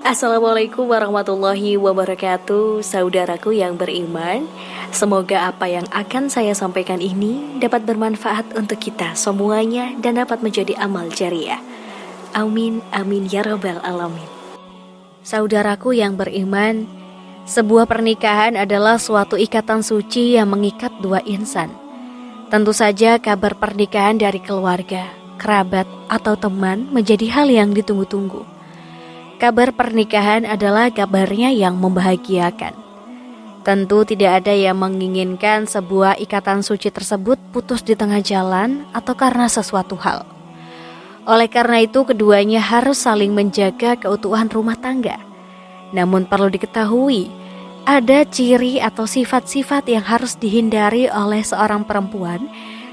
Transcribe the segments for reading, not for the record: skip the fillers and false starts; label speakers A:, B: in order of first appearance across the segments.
A: Assalamualaikum warahmatullahi wabarakatuh, saudaraku yang beriman. Semoga apa yang akan saya sampaikan ini dapat bermanfaat untuk kita semuanya dan dapat menjadi amal jariah. Amin, amin ya rabbal alamin. Saudaraku yang beriman, sebuah pernikahan adalah suatu ikatan suci yang mengikat dua insan. Tentu saja kabar pernikahan dari keluarga, kerabat, atau teman menjadi hal yang ditunggu-tunggu. Kabar pernikahan adalah kabarnya yang membahagiakan. Tentu tidak ada yang menginginkan sebuah ikatan suci tersebut putus di tengah jalan atau karena sesuatu hal. Oleh karena itu, keduanya harus saling menjaga keutuhan rumah tangga. Namun perlu diketahui, ada ciri atau sifat-sifat yang harus dihindari oleh seorang perempuan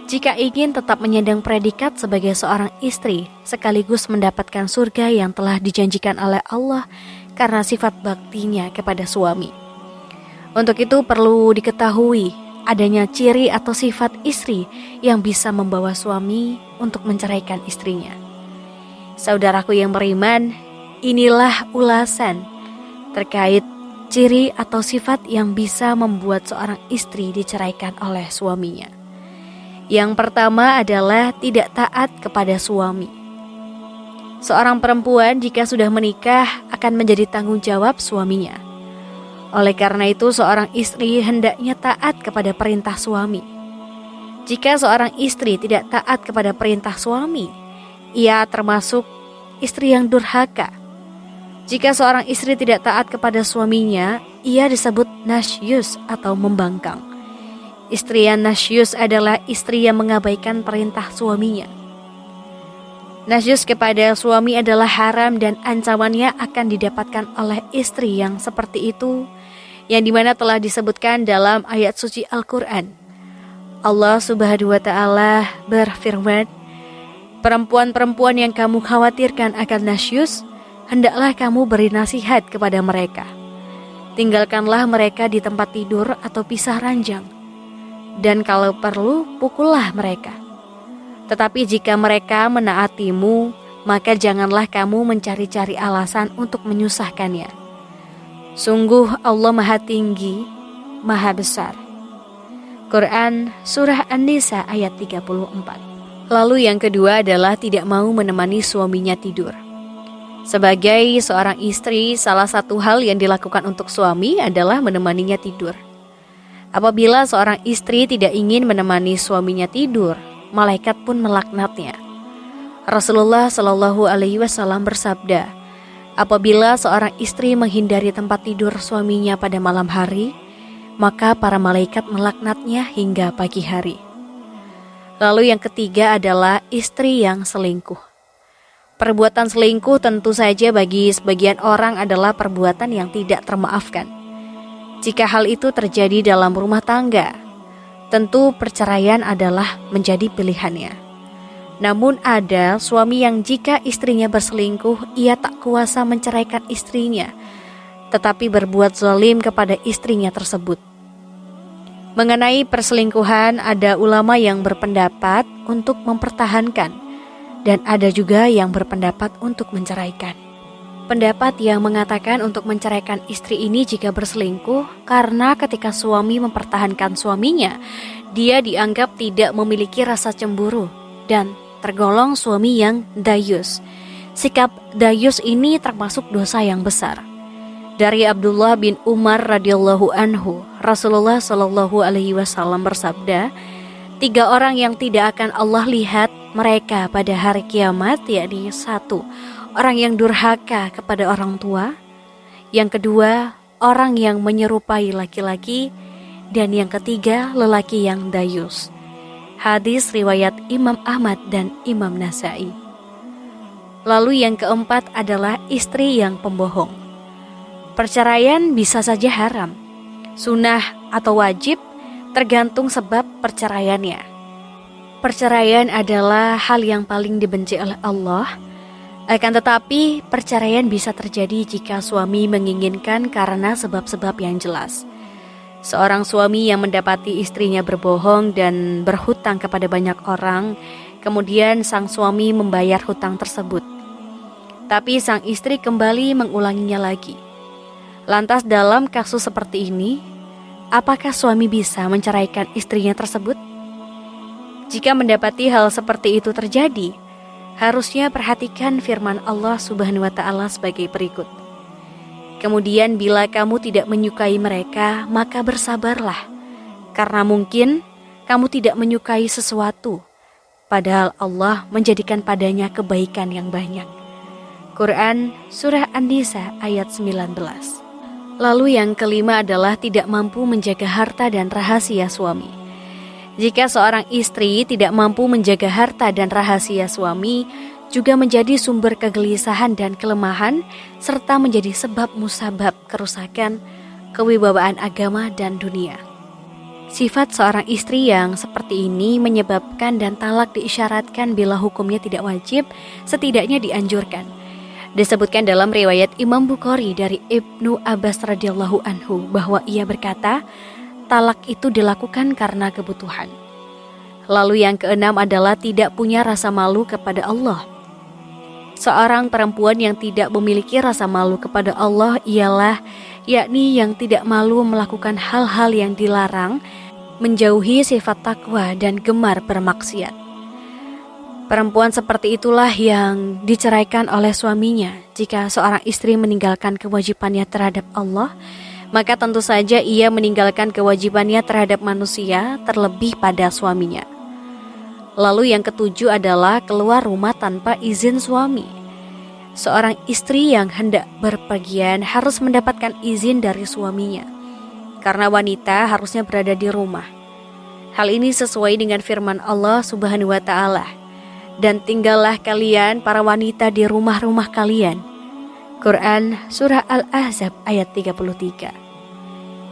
A: jika ingin tetap menyandang predikat sebagai seorang istri, sekaligus mendapatkan surga yang telah dijanjikan oleh Allah karena sifat baktinya kepada suami. Untuk itu perlu diketahui adanya ciri atau sifat istri yang bisa membawa suami untuk menceraikan istrinya. Saudaraku yang beriman, inilah ulasan terkait ciri atau sifat yang bisa membuat seorang istri diceraikan oleh suaminya. Yang pertama adalah tidak taat kepada suami. Seorang perempuan jika sudah menikah akan menjadi tanggung jawab suaminya. Oleh karena itu, seorang istri hendaknya taat kepada perintah suami. Jika seorang istri tidak taat kepada perintah suami, ia termasuk istri yang durhaka. Jika seorang istri tidak taat kepada suaminya, ia disebut nasyus atau membangkang. Istri yang nasyus adalah istri yang mengabaikan perintah suaminya. Nasyus kepada suami adalah haram dan ancamannya akan didapatkan oleh istri yang seperti itu, yang dimana telah disebutkan dalam ayat suci Al-Quran. Allah Subhanahu wa Ta'ala berfirman, perempuan-perempuan yang kamu khawatirkan akan nasyus, hendaklah kamu beri nasihat kepada mereka. Tinggalkanlah mereka di tempat tidur atau pisah ranjang. Dan kalau perlu, pukullah mereka. Tetapi jika mereka menaatimu, maka janganlah kamu mencari-cari alasan untuk menyusahkannya. Sungguh Allah Maha Tinggi, Maha Besar. Quran Surah An-Nisa ayat 34. Lalu yang kedua adalah tidak mau menemani suaminya tidur. Sebagai seorang istri, salah satu hal yang dilakukan untuk suami adalah menemaninya tidur. Apabila seorang istri tidak ingin menemani suaminya tidur, malaikat pun melaknatnya. Rasulullah Shallallahu Alaihi Wasallam bersabda, apabila seorang istri menghindari tempat tidur suaminya pada malam hari, maka para malaikat melaknatnya hingga pagi hari. Lalu yang ketiga adalah istri yang selingkuh. Perbuatan selingkuh tentu saja bagi sebagian orang adalah perbuatan yang tidak termaafkan. Jika hal itu terjadi dalam rumah tangga, tentu perceraian adalah menjadi pilihannya. Namun ada suami yang jika istrinya berselingkuh, ia tak kuasa menceraikan istrinya, tetapi berbuat zalim kepada istrinya tersebut. Mengenai perselingkuhan, ada ulama yang berpendapat untuk mempertahankan, dan ada juga yang berpendapat untuk menceraikan. Pendapat yang mengatakan untuk menceraikan istri ini jika berselingkuh karena ketika suami mempertahankan suaminya, dia dianggap tidak memiliki rasa cemburu dan tergolong suami yang dayus. Sikap dayus ini termasuk dosa yang besar. Dari Abdullah bin Umar radhiyallahu anhu, Rasulullah Shallallahu Alaihi Wasallam bersabda, 3 orang yang tidak akan Allah lihat mereka pada hari kiamat, yakni 1, orang yang durhaka kepada orang tua. Yang kedua, orang yang menyerupai laki-laki. Dan yang ketiga, lelaki yang dayus. Hadis riwayat Imam Ahmad dan Imam Nasai. Lalu yang keempat adalah istri yang pembohong. Perceraian bisa saja haram, sunnah atau wajib, tergantung sebab perceraiannya. Perceraian adalah hal yang paling dibenci oleh Allah. Akan tetapi, perceraian bisa terjadi jika suami menginginkan karena sebab-sebab yang jelas. Seorang suami yang mendapati istrinya berbohong dan berhutang kepada banyak orang, kemudian sang suami membayar hutang tersebut. tapi sang istri kembali mengulanginya lagi. Lantas dalam kasus seperti ini, apakah suami bisa menceraikan istrinya tersebut? Jika mendapati hal seperti itu terjadi, harusnya perhatikan firman Allah Subhanahu wa Ta'ala sebagai berikut. Kemudian bila kamu tidak menyukai mereka, maka bersabarlah, karena mungkin kamu tidak menyukai sesuatu, padahal Allah menjadikan padanya kebaikan yang banyak. Quran Surah An-Nisa ayat 19. Lalu yang kelima adalah tidak mampu menjaga harta dan rahasia suami. Jika seorang istri tidak mampu menjaga harta dan rahasia suami, juga menjadi sumber kegelisahan dan kelemahan, serta menjadi sebab musabab kerusakan, kewibawaan agama dan dunia. Sifat seorang istri yang seperti ini menyebabkan dan talak diisyaratkan bila hukumnya tidak wajib, setidaknya dianjurkan. Disebutkan dalam riwayat Imam Bukhari dari Ibnu Abbas radhiyallahu anhu bahwa ia berkata, talak itu dilakukan karena kebutuhan. Lalu yang keenam adalah tidak punya rasa malu kepada Allah. Seorang perempuan yang tidak memiliki rasa malu kepada Allah ialah yakni yang tidak malu melakukan hal-hal yang dilarang, menjauhi sifat takwa dan gemar bermaksiat. Perempuan seperti itulah yang diceraikan oleh suaminya. Jika seorang istri meninggalkan kewajibannya terhadap Allah, maka tentu saja ia meninggalkan kewajibannya terhadap manusia, terlebih pada suaminya. Lalu yang ketujuh adalah keluar rumah tanpa izin suami. Seorang istri yang hendak berpergian harus mendapatkan izin dari suaminya, karena wanita harusnya berada di rumah. Hal ini sesuai dengan firman Allah Subhanahu wa Ta'ala. Dan tinggallah kalian para wanita di rumah-rumah kalian. Quran Surah Al-Ahzab ayat 33.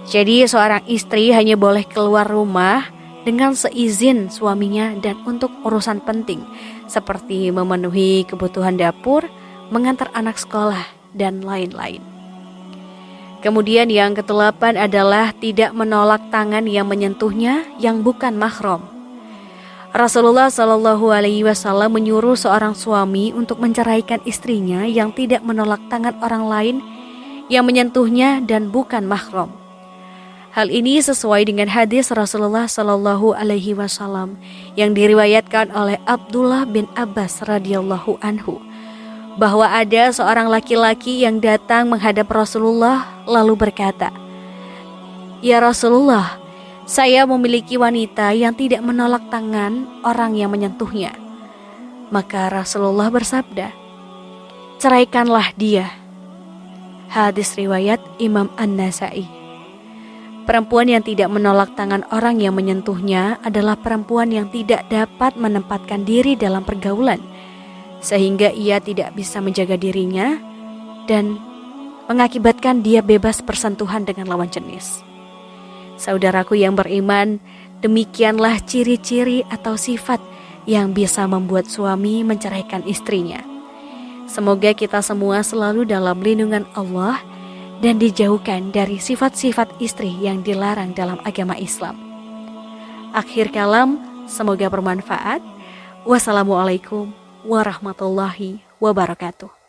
A: Jadi seorang istri hanya boleh keluar rumah dengan seizin suaminya dan untuk urusan penting seperti memenuhi kebutuhan dapur, mengantar anak sekolah, dan lain-lain. Kemudian yang kedelapan adalah tidak menolak tangan yang menyentuhnya yang bukan mahram. Rasulullah Shallallahu Alaihi Wasallam menyuruh seorang suami untuk menceraikan istrinya yang tidak menolak tangan orang lain yang menyentuhnya dan bukan mahram. Hal ini sesuai dengan hadis Rasulullah Shallallahu Alaihi Wasallam yang diriwayatkan oleh Abdullah bin Abbas radhiyallahu anhu, bahwa ada seorang laki-laki yang datang menghadap Rasulullah lalu berkata, "Ya Rasulullah, saya memiliki wanita yang tidak menolak tangan orang yang menyentuhnya." Maka Rasulullah bersabda, "Ceraikanlah dia." Hadis riwayat Imam An-Nasai. Perempuan yang tidak menolak tangan orang yang menyentuhnya adalah perempuan yang tidak dapat menempatkan diri dalam pergaulan, sehingga ia tidak bisa menjaga dirinya dan mengakibatkan dia bebas bersentuhan dengan lawan jenis. Saudaraku yang beriman, demikianlah ciri-ciri atau sifat yang bisa membuat suami menceraikan istrinya. Semoga kita semua selalu dalam lindungan Allah dan dijauhkan dari sifat-sifat istri yang dilarang dalam agama Islam. Akhir kalam, semoga bermanfaat. Wassalamualaikum warahmatullahi wabarakatuh.